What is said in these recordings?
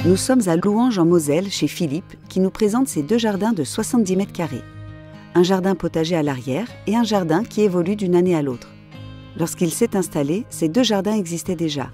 Nous sommes à Louange en Moselle, chez Philippe, qui nous présente ses 2 jardins de 70 mètres carrés. Un jardin potager à l'arrière et un jardin qui évolue d'une année à l'autre. Lorsqu'il s'est installé, ces 2 jardins existaient déjà.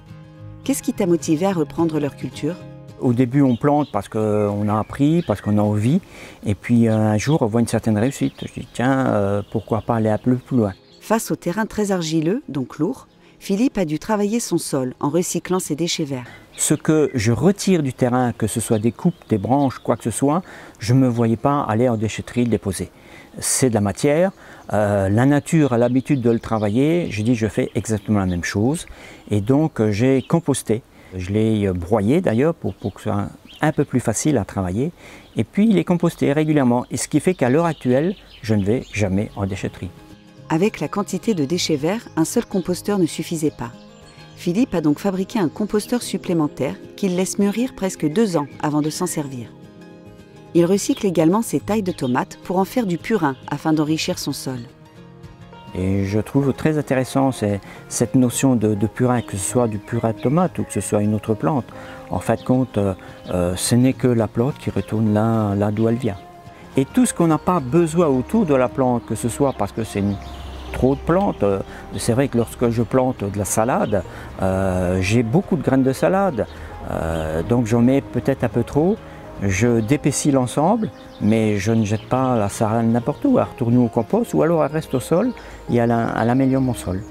Qu'est-ce qui t'a motivé à reprendre leur culture ? Au début, on plante parce qu'on a appris, parce qu'on a envie. Et puis un jour, on voit une certaine réussite. Je dis, tiens, pourquoi pas aller un peu plus loin ? Face au terrain très argileux, donc lourd, Philippe a dû travailler son sol en recyclant ses déchets verts. Ce que je retire du terrain, que ce soit des coupes, des branches, quoi que ce soit, je ne me voyais pas aller en déchetterie le déposer. C'est de la matière, la nature a l'habitude de le travailler, j'ai dit je fais exactement la même chose. Et donc j'ai composté, je l'ai broyé d'ailleurs pour que ce soit un peu plus facile à travailler. Et puis il est composté régulièrement, et ce qui fait qu'à l'heure actuelle, je ne vais jamais en déchetterie. Avec la quantité de déchets verts, un seul composteur ne suffisait pas. Philippe a donc fabriqué un composteur supplémentaire qu'il laisse mûrir presque 2 ans avant de s'en servir. Il recycle également ses tailles de tomates pour en faire du purin afin d'enrichir son sol. Et je trouve très intéressant cette notion de purin, que ce soit du purin de tomate ou que ce soit une autre plante. En fin de compte, ce n'est que la plante qui retourne là d'où elle vient. Et tout ce qu'on n'a pas besoin autour de la plante, que ce soit parce que c'est trop de plantes. C'est vrai que lorsque je plante de la salade, j'ai beaucoup de graines de salade, donc j'en mets peut-être un peu trop. Je d'épaissis l'ensemble, mais je ne jette pas la salade n'importe où. Elle retourne au compost ou alors elle reste au sol et elle améliore mon sol.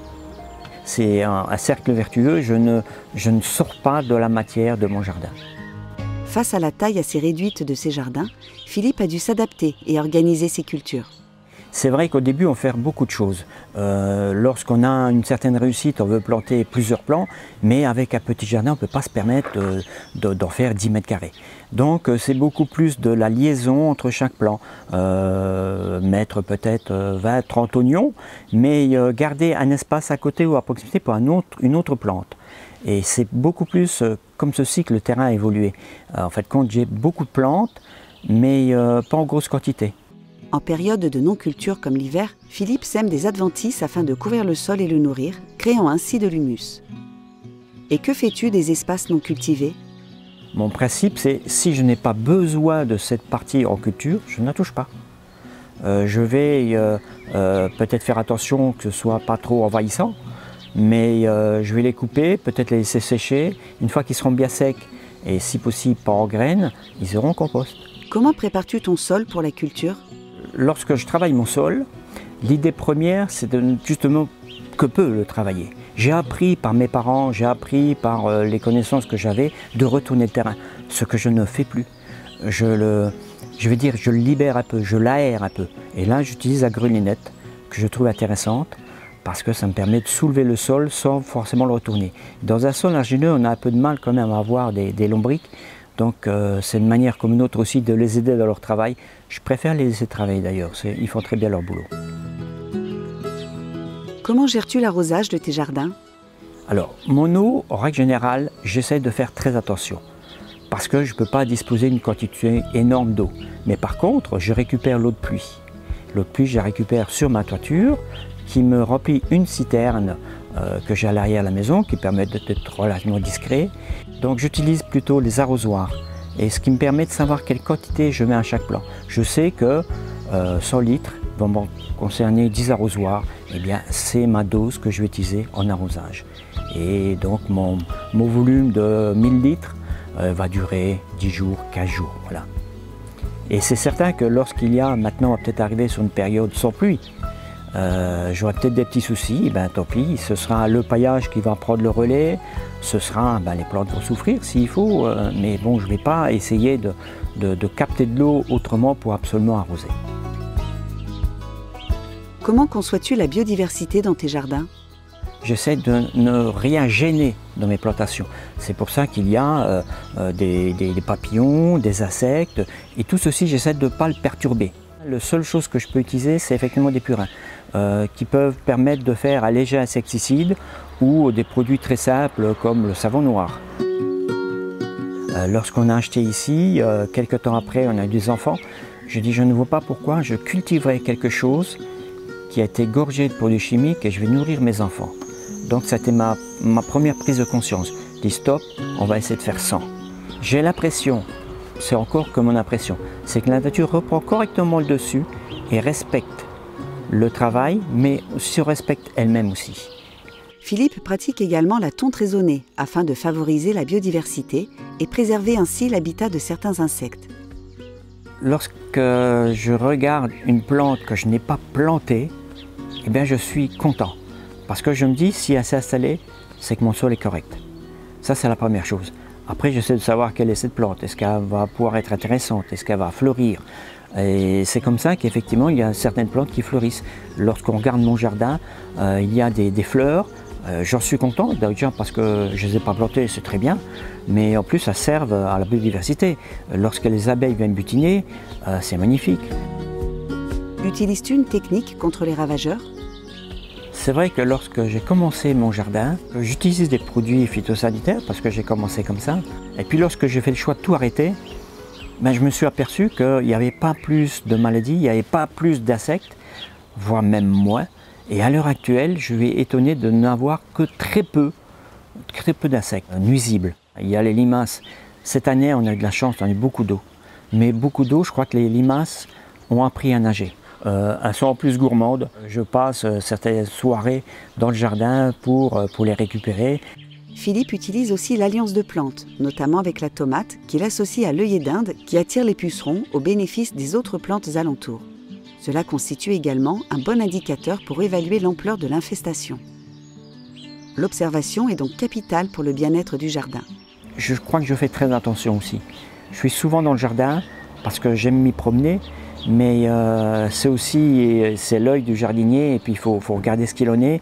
C'est un cercle vertueux, je ne sors pas de la matière de mon jardin. Face à la taille assez réduite de ses jardins, Philippe a dû s'adapter et organiser ses cultures. C'est vrai qu'au début, on fait beaucoup de choses. Lorsqu'on a une certaine réussite, on veut planter plusieurs plants, mais avec un petit jardin, on ne peut pas se permettre d'en faire 10 mètres carrés. Donc c'est beaucoup plus de la liaison entre chaque plant. Mettre peut-être 20, 30 oignons, mais garder un espace à côté ou à proximité pour une autre plante. Et c'est beaucoup plus comme ceci que le terrain a évolué. En fait, quand j'ai beaucoup de plantes, mais pas en grosse quantité. En période de non-culture comme l'hiver, Philippe sème des adventices afin de couvrir le sol et le nourrir, créant ainsi de l'humus. Et que fais-tu des espaces non cultivés ? Mon principe, c'est si je n'ai pas besoin de cette partie en culture, je ne la touche pas. Je vais peut-être faire attention que ce ne soit pas trop envahissant, mais je vais les couper, peut-être les laisser sécher. Une fois qu'ils seront bien secs, et si possible pas en graines, ils seront en compost. Comment prépares-tu ton sol pour la culture ? Lorsque je travaille mon sol, l'idée première, c'est de justement que peut le travailler. J'ai appris par mes parents, j'ai appris par les connaissances que j'avais de retourner le terrain, ce que je ne fais plus. Je le libère un peu, je l'aère un peu. Et là, j'utilise la grelinette, que je trouve intéressante, parce que ça me permet de soulever le sol sans forcément le retourner. Dans un sol argileux, on a un peu de mal quand même à avoir des lombrics. Donc c'est une manière comme une autre aussi de les aider dans leur travail. Je préfère les laisser travailler d'ailleurs, ils font très bien leur boulot. Comment gères-tu l'arrosage de tes jardins ? Alors, mon eau, en règle générale, j'essaie de faire très attention. Parce que je ne peux pas disposer d'une quantité énorme d'eau. Mais par contre, je récupère l'eau de pluie. L'eau de pluie, je la récupère sur ma toiture, qui me remplit une citerne que j'ai à l'arrière de la maison, qui permet d'être relativement discret. Donc j'utilise plutôt les arrosoirs, et ce qui me permet de savoir quelle quantité je mets à chaque plant. Je sais que 100 litres vont me concerner 10 arrosoirs, et bien c'est ma dose que je vais utiliser en arrosage. Et donc mon volume de 1000 litres va durer 10 jours, 15 jours, voilà. Et c'est certain que lorsqu'il y a, maintenant on va peut-être arriver sur une période sans pluie, j'aurai peut-être des petits soucis, et ben tant pis, ce sera le paillage qui va prendre le relais, ce sera, les plantes vont souffrir s'il faut, mais bon, je ne vais pas essayer de capter de l'eau autrement pour absolument arroser. Comment conçois-tu la biodiversité dans tes jardins ? J'essaie de ne rien gêner dans mes plantations. C'est pour ça qu'il y a des papillons, des insectes, et tout ceci, j'essaie de ne pas le perturber. La seule chose que je peux utiliser, c'est effectivement des purins qui peuvent permettre de faire un léger insecticide ou des produits très simples comme le savon noir. Lorsqu'on a acheté ici, quelques temps après, on a eu des enfants, je dis je ne vois pas pourquoi je cultiverais quelque chose qui a été gorgé de produits chimiques et je vais nourrir mes enfants. Donc ça a été ma première prise de conscience. Je dis stop, on va essayer de faire sans. J'ai l'impression, c'est encore que mon impression, c'est que la nature reprend correctement le dessus et respecte le travail, mais se respecte elle-même aussi. Philippe pratique également la tonte raisonnée afin de favoriser la biodiversité et préserver ainsi l'habitat de certains insectes. Lorsque je regarde une plante que je n'ai pas plantée, eh bien je suis content. Parce que je me dis, si elle s'est installée, c'est que mon sol est correct. Ça, c'est la première chose. Après, j'essaie de savoir quelle est cette plante. Est-ce qu'elle va pouvoir être intéressante? Est-ce qu'elle va fleurir? Et c'est comme ça qu'effectivement, il y a certaines plantes qui fleurissent. Lorsqu'on regarde mon jardin, il y a des fleurs. J'en suis content, déjà parce que je ne les ai pas plantées, c'est très bien. Mais en plus, ça sert à la biodiversité. Lorsque les abeilles viennent butiner, c'est magnifique. Utilises-tu une technique contre les ravageurs? C'est vrai que lorsque j'ai commencé mon jardin, j'utilise des produits phytosanitaires parce que j'ai commencé comme ça. Et puis lorsque j'ai fait le choix de tout arrêter, ben, je me suis aperçu qu'il n'y avait pas plus de maladies, il n'y avait pas plus d'insectes, voire même moins. Et à l'heure actuelle, je suis étonné de n'avoir que très peu d'insectes nuisibles. Il y a les limaces. Cette année, on a eu de la chance, on a eu beaucoup d'eau. Mais beaucoup d'eau, je crois que les limaces ont appris à nager. Elles sont en plus gourmandes. Je passe certaines soirées dans le jardin pour les récupérer. Philippe utilise aussi l'alliance de plantes, notamment avec la tomate, qu'il associe à l'œillet d'Inde qui attire les pucerons au bénéfice des autres plantes alentours. Cela constitue également un bon indicateur pour évaluer l'ampleur de l'infestation. L'observation est donc capitale pour le bien-être du jardin. Je crois que je fais très attention aussi. Je suis souvent dans le jardin parce que j'aime m'y promener, mais c'est l'œil du jardinier et puis il faut regarder ce qu'il en est.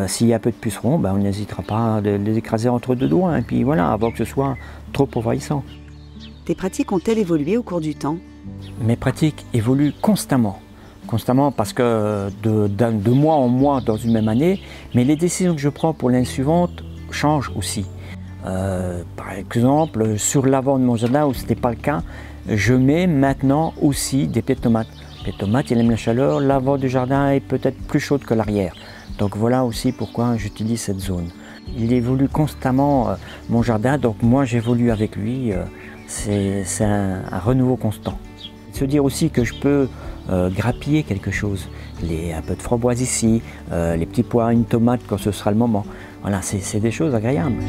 S'il y a peu de pucerons, ben, on n'hésitera pas à les écraser entre deux doigts et puis voilà, avant que ce soit trop envahissant. Tes pratiques ont-elles évolué au cours du temps? Mes pratiques évoluent constamment parce que de mois en mois dans une même année, mais les décisions que je prends pour l'année suivante changent aussi. Par exemple, sur l'avant de mon jardin où ce n'était pas le cas, je mets maintenant aussi des pieds de tomates. Les pieds de tomates, ils aiment la chaleur, l'avant du jardin est peut-être plus chaude que l'arrière. Donc voilà aussi pourquoi j'utilise cette zone. Il évolue constamment mon jardin, donc moi j'évolue avec lui, c'est un renouveau constant. Se dire aussi que je peux grappiller quelque chose, un peu de framboise ici, les petits pois, une tomate quand ce sera le moment. Voilà, c'est des choses agréables.